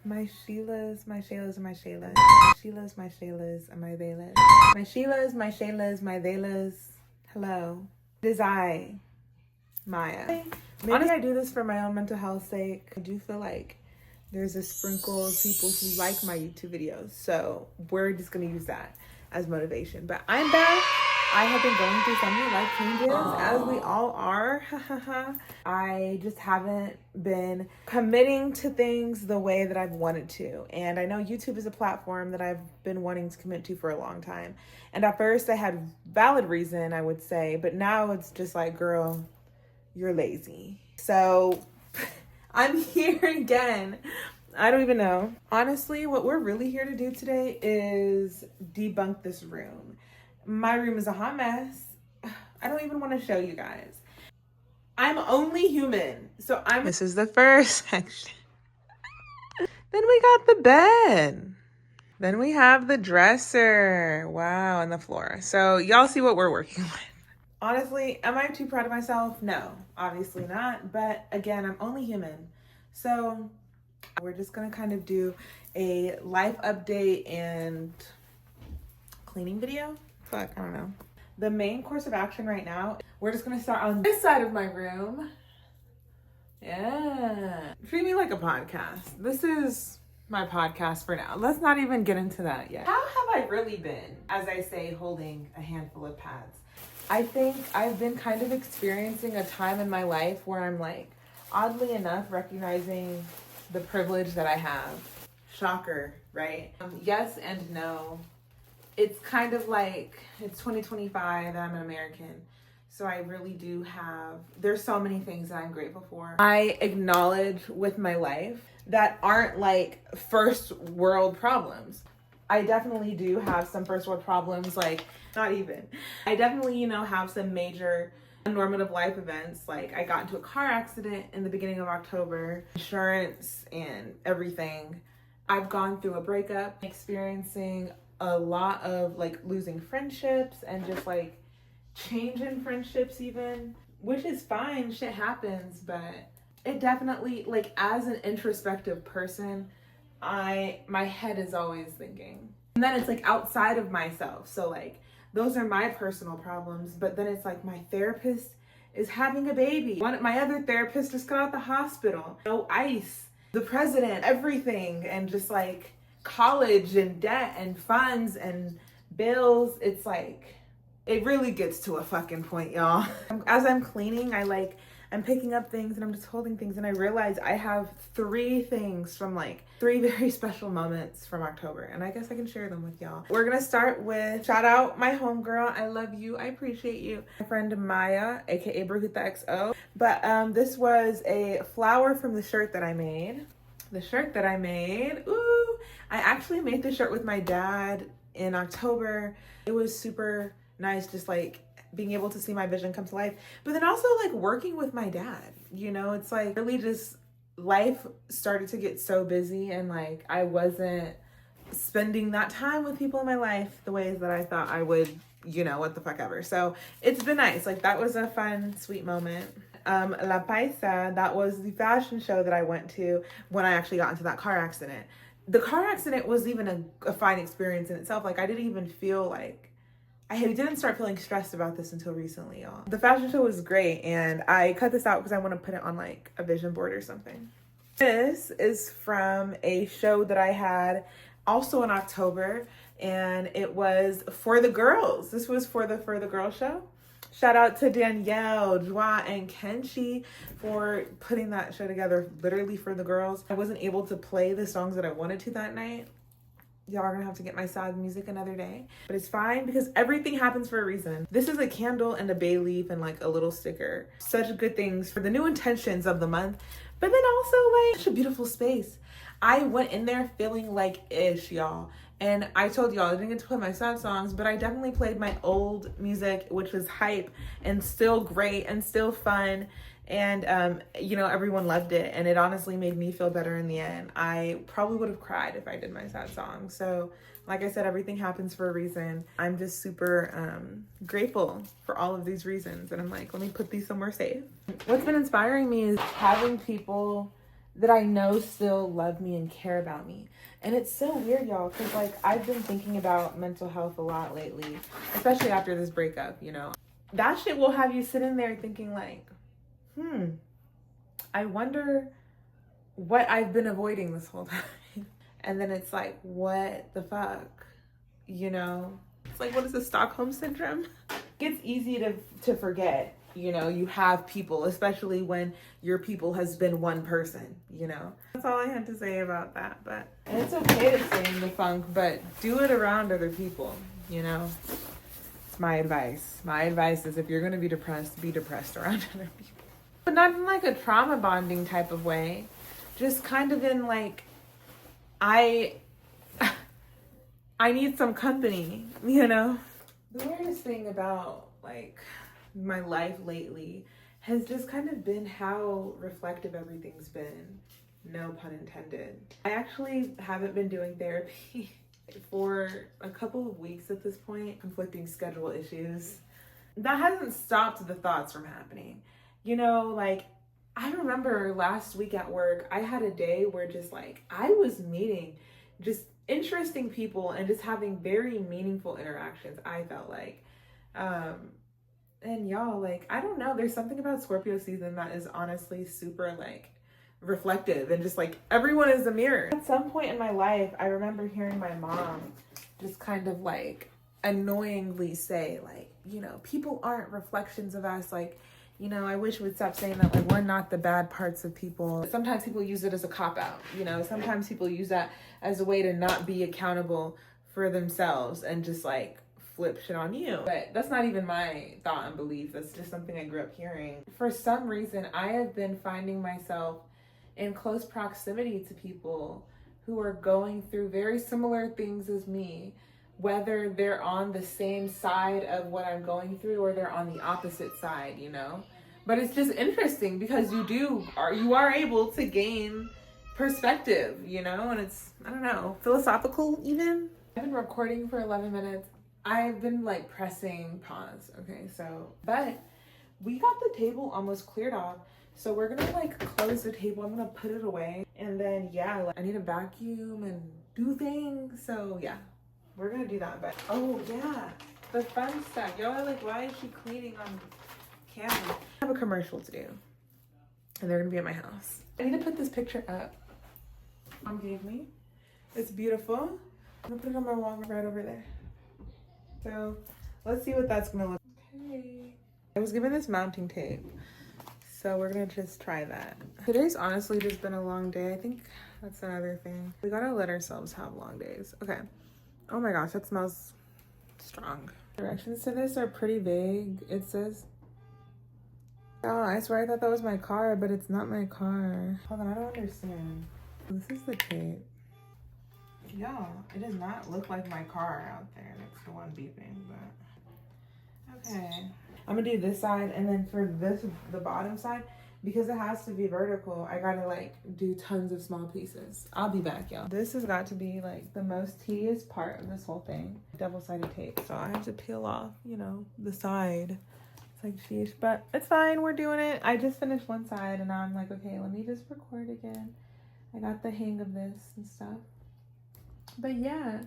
My Sheilas, my Shaylas, and my Shaylas. My Sheilas, my Shaylas, and my theylas. My Sheilas, my Shaylas, my theylas. Hello. It is I, Maya. Maybe I do this for my own mental health sake. I do feel like there's a sprinkle of people who like my YouTube videos. So we're just going to use that as motivation. But I'm back. I have been going through so many life changes, as we all are. I just haven't been committing to things the way that I've wanted to. And I know YouTube is a platform that I've been wanting to commit to for a long time. And at first I had valid reason, I would say, but now it's just like, girl, you're lazy. So I'm here again. I don't even know. Honestly, what we're really here to do today is debunk this room. My room is a hot mess. I don't even want to show you guys. I'm only human. So This is the first section. Then we got the bed. Then we have the dresser. Wow, and the floor. So y'all see what we're working with. Honestly, am I too proud of myself? No, obviously not. But again, I'm only human. So we're just going to kind of do a life update and cleaning video. Fuck, I don't know. The main course of action right now, we're just going to start on this side of my room. Yeah. Treat me like a podcast. This is my podcast for now. Let's not even get into that yet. How have I really been, as I say, holding a handful of pads? I think I've been kind of experiencing a time in my life where I'm like, oddly enough, recognizing the privilege that I have. Shocker, right? Yes and no. It's kind of like, it's 2025, I'm an American. So I really do have, there's so many things that I'm grateful for. I acknowledge with my life that aren't like first world problems. I definitely do have some first world problems, like not even. I definitely, have some major normative life events. Like I got into a car accident in the beginning of October, insurance and everything. I've gone through a breakup, experiencing a lot of like losing friendships and just like change in friendships even, which is fine, shit happens, but it definitely, like as an introspective person, my head is always thinking. And then it's like outside of myself. So like those are my personal problems, but then it's like my therapist is having a baby. My other therapist just got out the hospital. No ICE, the president, everything, and just like college and debt and funds and bills. It's like, it really gets to a fucking point, y'all. As I'm cleaning, I'm picking up things and I'm just holding things, and I realize I have 3 things from like 3 very special moments from October, and I guess I can share them with y'all. We're gonna start with, shout out my homegirl, I love you, I appreciate you, my friend Maya, aka Brigitte XO. But this was a flower from the shirt that I made. Ooh, I actually made this shirt with my dad in October. It was super nice, just like being able to see my vision come to life, but then also like working with my dad, it's like really just life started to get so busy, and like I wasn't spending that time with people in my life the ways that I thought I would, what the fuck ever. So it's been nice. Like that was a fun, sweet moment. La Paisa, that was the fashion show that I went to when I actually got into that car accident. The car accident was even a fine experience in itself. Like I didn't even feel like, I didn't start feeling stressed about this until recently, y'all. The fashion show was great, and I cut this out because I want to put it on like a vision board or something. This is from a show that I had also in October, and it was for the girls. This was for the Girls show. Shout out to Danielle, Joie, and Kenshi for putting that show together literally for the girls. I wasn't able to play the songs that I wanted to that night. Y'all are gonna have to get my sad music another day, but it's fine because everything happens for a reason. This is a candle and a bay leaf and like a little sticker. Such good things for the new intentions of the month, but then also like such a beautiful space. I went in there feeling like ish, y'all. And I told y'all I didn't get to play my sad songs, but I definitely played my old music, which was hype and still great and still fun. And, everyone loved it. And it honestly made me feel better in the end. I probably would have cried if I did my sad song. So like I said, everything happens for a reason. I'm just super grateful for all of these reasons. And I'm like, let me put these somewhere safe. What's been inspiring me is having people that I know still love me and care about me. And it's so weird, y'all, because like I've been thinking about mental health a lot lately, especially after this breakup, you know. That shit will have you sitting there thinking like, I wonder what I've been avoiding this whole time. And then it's like, what the fuck? You know? It's like, what is the Stockholm syndrome? It's easy to forget, you know, you have people, especially when your people has been one person, you know? That's all I had to say about that. But and it's okay to stay in the funk, but do it around other people, you know? It's my advice. My advice is if you're going to be depressed around other people. But not in like a trauma bonding type of way. Just kind of in like, I need some company, you know? The weirdest thing about like my life lately has just kind of been how reflective everything's been. No pun intended. I actually haven't been doing therapy for a couple of weeks at this point. Conflicting schedule issues. That hasn't stopped the thoughts from happening. You know, like I remember last week at work, I had a day where just like I was meeting just interesting people and just having very meaningful interactions, I felt like. And y'all, like, I don't know, there's something about Scorpio season that is honestly super like reflective and just like everyone is a mirror. At some point in my life, I remember hearing my mom just kind of like annoyingly say like, you know, people aren't reflections of us. Like, you know, I wish we'd stop saying that, like, we're not the bad parts of people. Sometimes people use it as a cop-out, you know? Sometimes people use that as a way to not be accountable for themselves and just, like, flip shit on you. But that's not even my thought and belief. That's just something I grew up hearing. For some reason, I have been finding myself in close proximity to people who are going through very similar things as me, whether they're on the same side of what I'm going through or they're on the opposite side, you know? But it's just interesting because you are able to gain perspective, you know? And it's, I don't know, philosophical even. I've been recording for 11 minutes. I've been like pressing pause, okay? So, but we got the table almost cleared off. So we're gonna like close the table. I'm gonna put it away. And then, yeah, like, I need to vacuum and do things. So yeah. We're gonna do that, but oh yeah, the fun stuff. Y'all are like, why is she cleaning on camera? I have a commercial to do, and they're gonna be at my house. I need to put this picture up. Mom gave me. It's beautiful. I'm gonna put it on my wall right over there. So let's see what that's gonna look. Okay. I was given this mounting tape, so we're gonna just try that. Today's honestly just been a long day. I think that's another thing. We gotta let ourselves have long days. Okay. Oh my gosh, that smells strong. Directions to this are pretty vague. It says, oh, I swear I thought that was my car, but it's not my car. Hold on, I don't understand. This is the tape. Y'all, it does not look like my car out there. That's the one beeping, but okay. I'm gonna do this side, and then for the bottom side, because it has to be vertical, I gotta like do tons of small pieces. I'll be back, y'all. This has got to be like the most tedious part of this whole thing. Double-sided tape. So I have to peel off, you know, the side. It's like, sheesh, but it's fine. We're doing it. I just finished one side and now I'm like, okay, let me just record again. I got the hang of this and stuff. But yeah,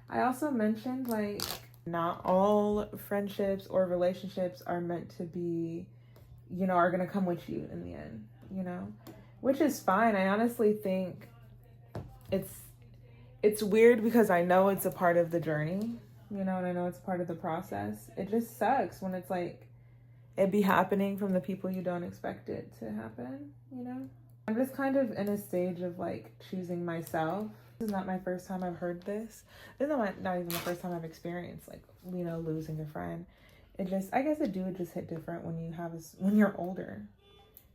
I also mentioned like not all friendships or relationships are meant to be, you know, are gonna come with you in the end, you know, which is fine. I honestly think it's weird because I know it's a part of the journey, you know, and I know it's part of the process. It just sucks when it's like it be happening from the people you don't expect it to happen, you know. I'm just kind of in a stage of like choosing myself. This is not my first time I've heard this. This is not even the first time I've experienced like, you know, losing a friend. It just, I guess it just hit different when you have when you're older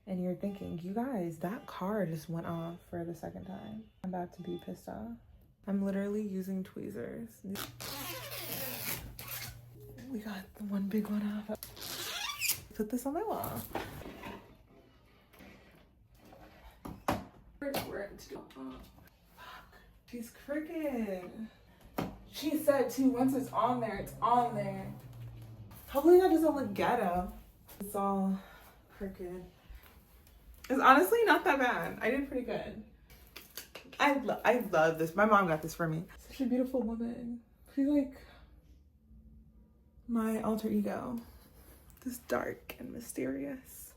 and you're thinking, you guys, that car just went off for the second time. I'm about to be pissed off. I'm literally using tweezers. We got the one big one off. Put this on my wall. Fuck. She's crooked. She said too, once it's on there, it's on there. Hopefully that doesn't look ghetto. It's all crooked. It's honestly not that bad. I did pretty good. I love this. My mom got this for me. Such a beautiful woman. She's like my alter ego. This dark and mysterious.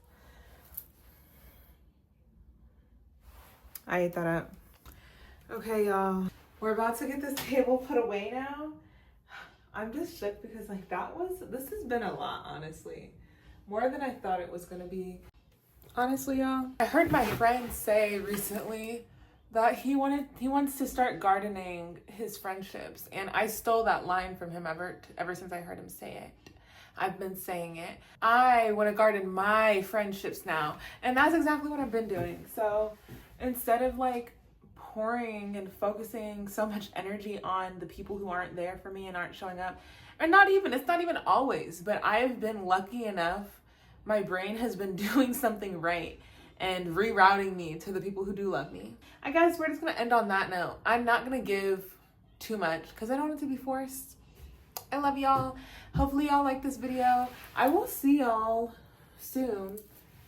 I ate that up. Okay, y'all. We're about to get this table put away now. I'm just shook because like this has been a lot, honestly. More than I thought it was gonna be. Honestly, y'all. I heard my friend say recently that he wants to start gardening his friendships, and I stole that line from him ever since I heard him say it. I've been saying it. I want to garden my friendships now, and that's exactly what I've been doing. So instead of like pouring and focusing so much energy on the people who aren't there for me and aren't showing up, and it's not even always, but I've been lucky enough, my brain has been doing something right and rerouting me to the people who do love me. I guess we're just gonna end on that note. I'm not gonna give too much because I don't want it to be forced. I love y'all. Hopefully y'all like this video. I will see y'all soon.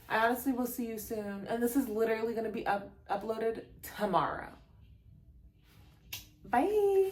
I honestly will see you soon. And this is literally gonna be uploaded tomorrow. Bye.